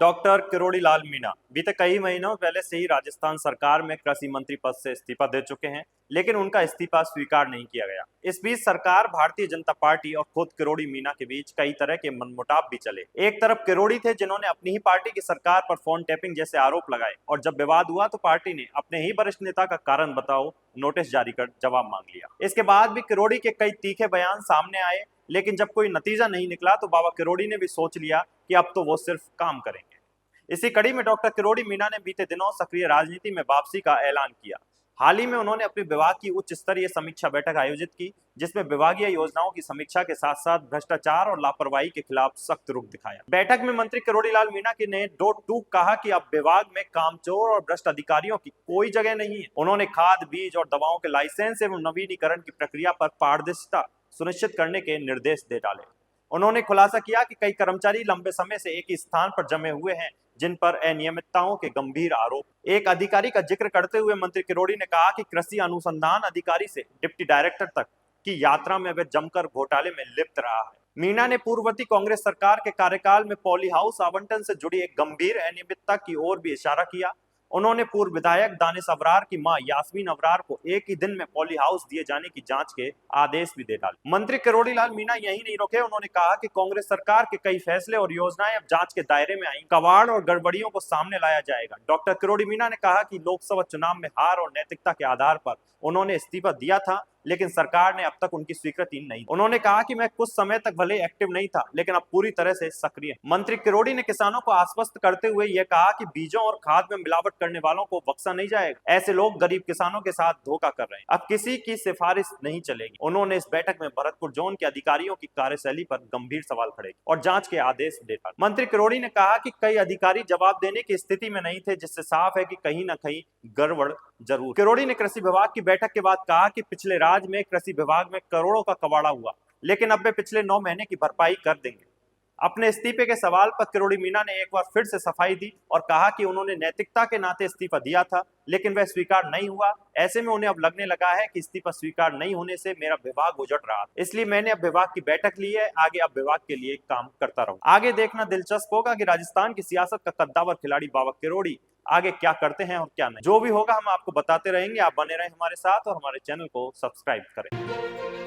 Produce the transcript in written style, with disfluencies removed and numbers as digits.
Doctor Kirori Lal Meena बीते कई महीनों पहले से ही राजस्थान सरकार में कृषि मंत्री पद से इस्तीफा दे चुके हैं, लेकिन उनका इस्तीफा स्वीकार नहीं किया गया। इस बीच सरकार, भारतीय जनता पार्टी और खुद किरोड़ी मीणा के बीच कई तरह के मनमुटाव भी चले। एक तरफ किरोड़ी थे जिन्होंने अपनी ही पार्टी की सरकार पर फोन टैपिंग जैसे आरोप लगाए और जब विवाद हुआ तो पार्टी ने अपने ही वरिष्ठ नेता का कारण बताओ नोटिस जारी कर जवाब मांग लिया। इसके बाद भी किरोड़ी के कई तीखे बयान सामने आए, लेकिन जब कोई नतीजा नहीं निकला तो बाबा किरोड़ी ने भी सोच लिया कि अब तो वो सिर्फ काम करेंगे। इसी कड़ी में डॉक्टर किरोड़ी मीणा ने बीते दिनों सक्रिय राजनीति में वापसी का ऐलान किया। हाल ही में उन्होंने अपने विभाग की उच्च स्तरीय समीक्षा बैठक आयोजित की, जिसमें विभागीय योजनाओं की समीक्षा के साथ साथ भ्रष्टाचार और लापरवाही के खिलाफ सख्त रुख दिखाया। बैठक में मंत्री किरोड़ी लाल मीणा ने दो टूक कहा कि अब विभाग में कामचोर और भ्रष्ट अधिकारियों की कोई जगह नहीं है। उन्होंने खाद, बीज और दवाओं के लाइसेंस एवं नवीनीकरण की प्रक्रिया पर पारदर्शिता सुनिश्चित करने के निर्देश दे डाले। उन्होंने खुलासा किया कि कई कर्मचारी लंबे समय से एक ही स्थान पर जमे हुए हैं, जिन पर अनियमितताओं के गंभीर आरोप। एक अधिकारी का जिक्र करते हुए मंत्री किरोड़ी ने कहा कि कृषि अनुसंधान अधिकारी से डिप्टी डायरेक्टर तक की यात्रा में वह जमकर घोटाले में लिप्त रहा है। मीणा ने पूर्ववर्ती कांग्रेस सरकार के कार्यकाल में पॉली हाउस आवंटन से जुड़ी एक गंभीर अनियमितता की ओर भी इशारा किया। उन्होंने पूर्व विधायक दानिश अबरार की मां यास्मीन अबरार को एक ही दिन में पॉली हाउस दिए जाने की जांच के आदेश भी दे डाले। मंत्री किरोड़ी लाल मीणा यही नहीं रुके, उन्होंने कहा कि कांग्रेस सरकार के कई फैसले और योजनाएं अब जांच के दायरे में आई, कबाड़ और गड़बड़ियों को सामने लाया जाएगा। डॉक्टर किरोड़ी मीणा ने कहा कि लोकसभा चुनाव में हार और नैतिकता के आधार पर उन्होंने इस्तीफा दिया था, लेकिन सरकार ने अब तक उनकी स्वीकृति नहीं। उन्होंने कहा कि मैं कुछ समय तक भले एक्टिव नहीं था, लेकिन अब पूरी तरह से सक्रिय। मंत्री किरोड़ी ने किसानों को आश्वस्त करते हुए यह कहा कि बीजों और खाद में मिलावट करने वालों को बख्शा नहीं जाएगा। ऐसे लोग गरीब किसानों के साथ धोखा कर रहे हैं, अब किसी की सिफारिश नहीं चलेगी। उन्होंने इस बैठक में भरतपुर जोन के अधिकारियों की कार्यशैली पर गंभीर सवाल खड़े किए और जांच के आदेश दे डाले। मंत्री किरोड़ी ने कहा कि कई अधिकारी जवाब देने की स्थिति में नहीं थे, जिससे साफ है कि कहीं न कहीं गड़बड़ जरूर। किरोड़ी ने कृषि विभाग की बैठक के बाद कहा कि पिछले राज में कृषि विभाग में करोड़ों का कबाड़ा हुआ, लेकिन अब वे पिछले 9 महीने की भरपाई कर देंगे। अपने इस्तीफे के सवाल पर किरोड़ी मीणा ने एक बार फिर से सफाई दी और कहा कि उन्होंने नैतिकता के नाते इस्तीफा दिया था, लेकिन वह स्वीकार नहीं हुआ। ऐसे में उन्हें अब लगने लगा है कि इस्तीफा स्वीकार नहीं होने से मेरा विभाग उजड़ रहा, इसलिए मैंने अब विभाग की बैठक ली है। आगे अब विभाग के लिए काम करता रहूं। आगे देखना दिलचस्प होगा कि राजस्थान की सियासत का कद्दावर खिलाड़ी बाबा किरोड़ी आगे क्या करते हैं और क्या नहीं। जो भी होगा हम आपको बताते रहेंगे। आप बने रहें हमारे साथ और हमारे चैनल को सब्सक्राइब करें।